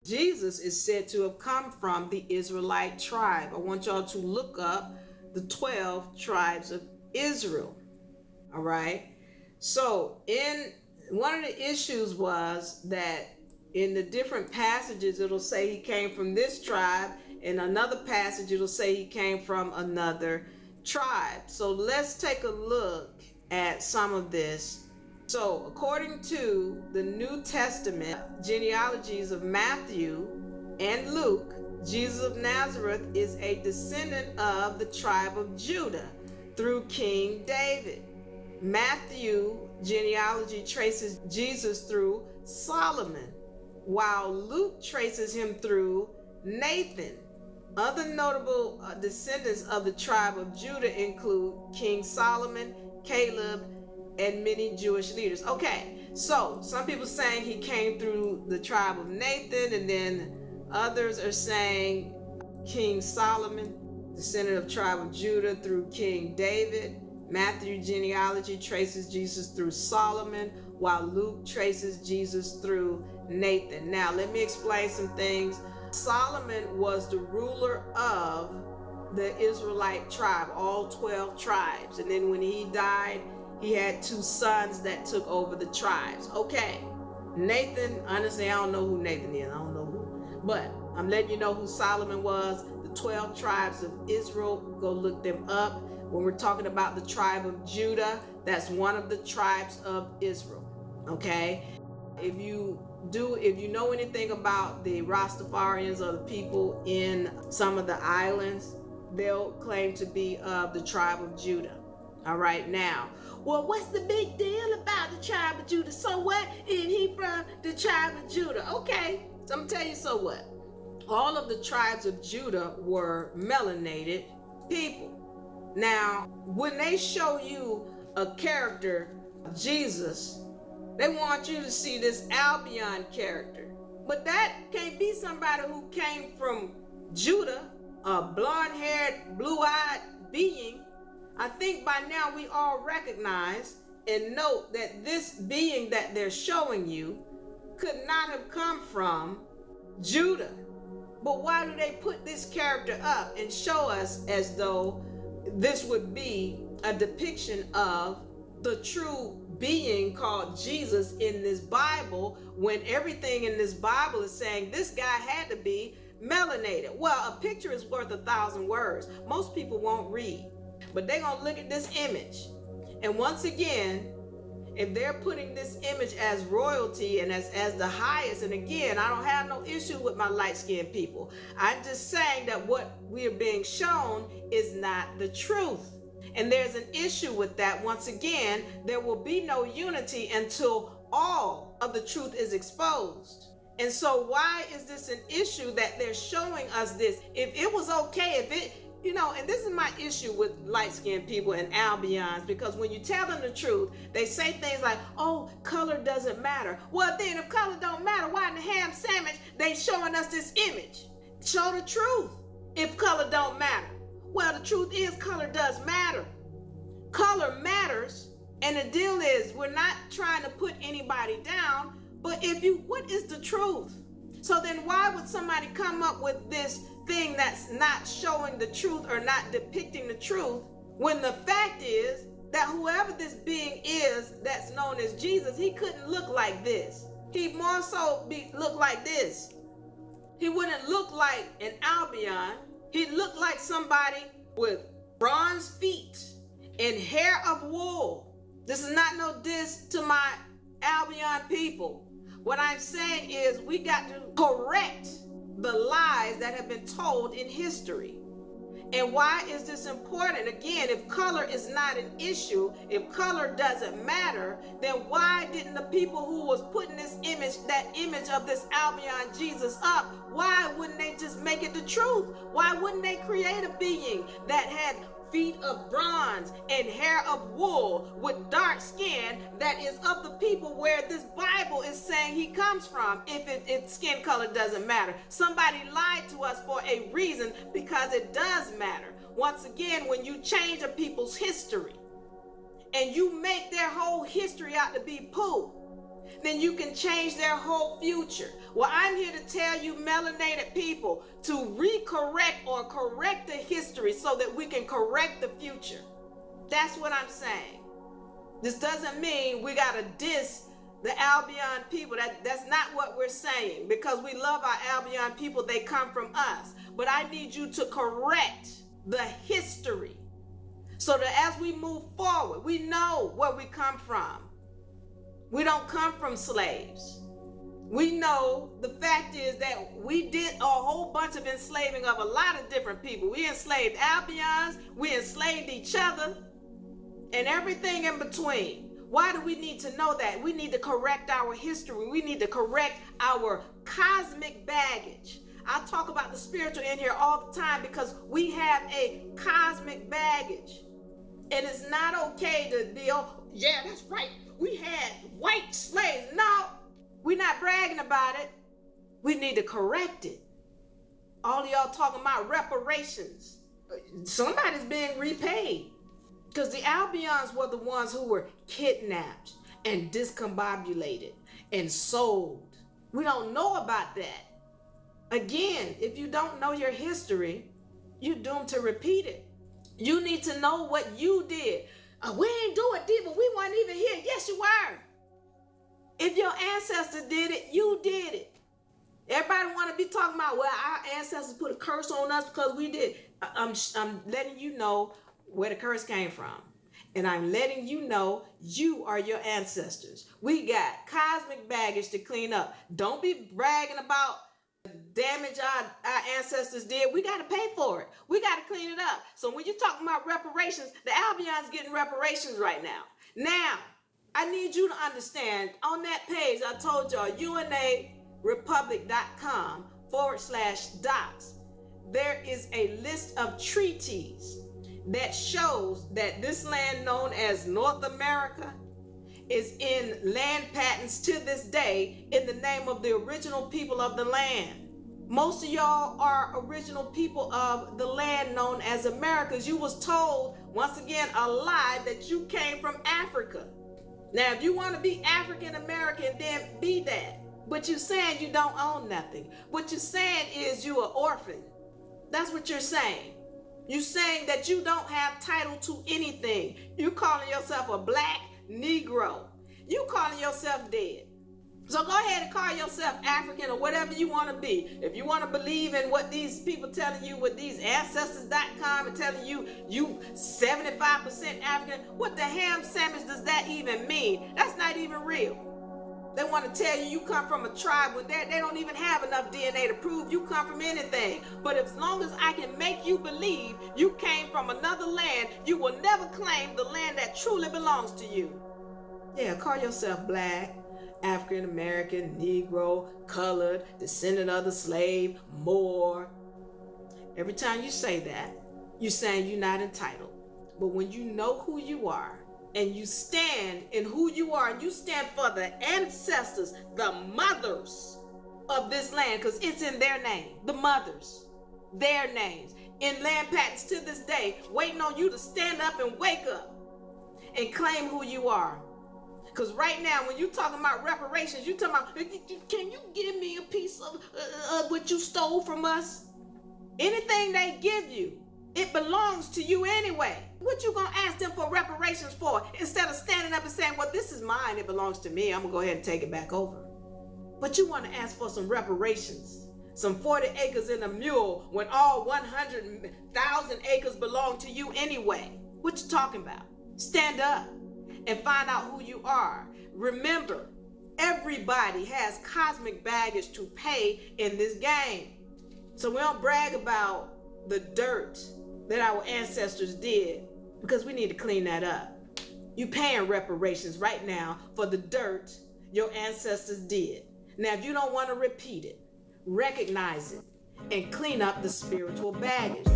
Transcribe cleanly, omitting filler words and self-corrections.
Jesus is said to have come from the Israelite tribe. I want y'all to look up the 12 tribes of Israel. All right. So one of the issues was that in the different passages, it'll say he came from this tribe. In another passage, it'll say he came from another tribe. So let's take a look at some of this. So according to the New Testament genealogies of Matthew and Luke, Jesus of Nazareth is a descendant of the tribe of Judah through King David. Matthew genealogy traces Jesus through Solomon, while Luke traces him through Nathan. Other notable descendants of the tribe of Judah include King Solomon, Caleb, and many Jewish leaders. Okay, so some people saying he came through the tribe of Nathan, and then others are saying King Solomon, descendant of tribe of Judah through King David. Matthew genealogy traces Jesus through Solomon, while Luke traces Jesus through Nathan. Now, let me explain some things. Solomon was the ruler of the Israelite tribe, all 12 tribes. And then when he died, he had 2 sons that took over the tribes. Okay, Nathan, honestly, I don't know who Nathan is. I don't know who. But I'm letting you know who Solomon was. The 12 tribes of Israel, go look them up. When we're talking about the tribe of Judah, that's one of the tribes of Israel. Okay? If you know anything about the Rastafarians or the people in some of the islands, they'll claim to be of the tribe of Judah. All right, now, well, what's the big deal about the tribe of Judah? So what? Is he from the tribe of Judah? Okay, so I'm gonna tell you so what. All of the tribes of Judah were melanated people. Now, when they show you a character, Jesus, they want you to see this Albion character. But that can't be somebody who came from Judah, a blonde-haired, blue-eyed being. I think by now we all recognize and note that this being that they're showing you could not have come from Judah. But why do they put this character up and show us as though this would be a depiction of the true being called Jesus in this Bible, when everything in this Bible is saying this guy had to be melanated? Well, a picture is worth 1,000 words. Most people won't read, but they're gonna look at this image. And once again, if they're putting this image as royalty and as the highest, and again, I don't have no issue with my light-skinned people. I'm just saying that what we are being shown is not the truth. And there's an issue with that. Once again, there will be no unity until all of the truth is exposed. And so why is this an issue that they're showing us this? If it was okay, if it, and this is my issue with light-skinned people and Albions, because when you tell them the truth, they say things like, oh, color doesn't matter. Well, then if color don't matter, why in the ham sandwich they showing us this image? Show the truth if color don't matter. Well, the truth is color does matter. Color matters, and the deal is we're not trying to put anybody down, but what is the truth? So then why would somebody come up with this thing that's not showing the truth or not depicting the truth, when the fact is that whoever this being is that's known as Jesus, he couldn't look like this. He'd more so look like this. He wouldn't look like an Albion. He'd look like somebody with bronze feet and hair of wool. This is not no diss to my Albion people. What I'm saying is we got to correct the lies that have been told in history. And why is this important? Again, if color is not an issue, if color doesn't matter, then why didn't the people who was putting that image of this Albion Jesus up, why wouldn't they just make it the truth? Why wouldn't they create a being that had feet of bronze and hair of wool with dark skin that is of the people where this Bible is saying he comes from, if skin color doesn't matter? Somebody lied to us for a reason, because it does matter. Once again, when you change a people's history and you make their whole history out to be poo, then you can change their whole future. Well, I'm here to tell you, melanated people, to recorrect or correct the history so that we can correct the future. That's what I'm saying. This doesn't mean we got to diss the Albion people. That's not what we're saying, because we love our Albion people. They come from us. But I need you to correct the history so that as we move forward, we know where we come from. We don't come from slaves. We know the fact is that we did a whole bunch of enslaving of a lot of different people. We enslaved Albions, we enslaved each other, and everything in between. Why do we need to know that? We need to correct our history. We need to correct our cosmic baggage. I talk about the spiritual in here all the time because we have a cosmic baggage. And it's not okay to be, oh, yeah, that's right, we had white slaves. No, we're not bragging about it. We need to correct it. All of y'all talking about reparations. Somebody's being repaid. Because the Albions were the ones who were kidnapped and discombobulated and sold. We don't know about that. Again, if you don't know your history, you're doomed to repeat it. You need to know what you did. We ain't do it, Diva. We weren't even here. Yes, you were. If your ancestor did it, you did it. Everybody want to be talking about, well, our ancestors put a curse on us because we did. I'm letting you know where the curse came from. And I'm letting you know you are your ancestors. We got cosmic baggage to clean up. Don't be bragging about the damage our ancestors did. We got to pay for it. We got to clean it up. So when you're talking about reparations, the Albion's getting reparations right now. Now, I need you to understand, on that page, I told y'all, unarepublic.com/docs, there is a list of treaties that shows that this land known as North America is in land patents to this day in the name of the original people of the land. Most of y'all are original people of the land known as Americas. You was told, once again, a lie that you came from Africa. Now, if you want to be African American, then be that. But you're saying you don't own nothing. What you're saying is you're an orphan. That's what you're saying. You're saying that you don't have title to anything. You're calling yourself a black Negro. You calling yourself dead. So go ahead and call yourself African or whatever you want to be. If you want to believe in what these people telling you with these ancestors.com and telling you 75% African, what the ham sandwich does that even mean? That's not even real. They want to tell you you come from a tribe when they don't even have enough DNA to prove you come from anything. But as long as I can make you believe you came from another land, you will never claim the land that truly belongs to you. Yeah, call yourself black, African American, Negro, colored, descendant of the slave, Moor. Every time you say that, you're saying you're not entitled. But when you know who you are, and you stand in who you are, and you stand for the ancestors, the mothers of this land, because it's in their name, the mothers, their names, in land patents to this day, waiting on you to stand up and wake up and claim who you are. Because right now, when you're talking about reparations, you're talking about, can you give me a piece of what you stole from us? Anything they give you, it belongs to you anyway. What you gonna ask them for reparations for? Instead of standing up and saying, well, this is mine, it belongs to me, I'm gonna go ahead and take it back over. But you wanna ask for some reparations, some 40 acres in a mule when all 100,000 acres belong to you anyway. What you talking about? Stand up and find out who you are. Remember, everybody has cosmic baggage to pay in this game. So we don't brag about the dirt that our ancestors did, because we need to clean that up. You paying reparations right now for the dirt your ancestors did. Now, if you don't want to repeat it, recognize it and clean up the spiritual baggage.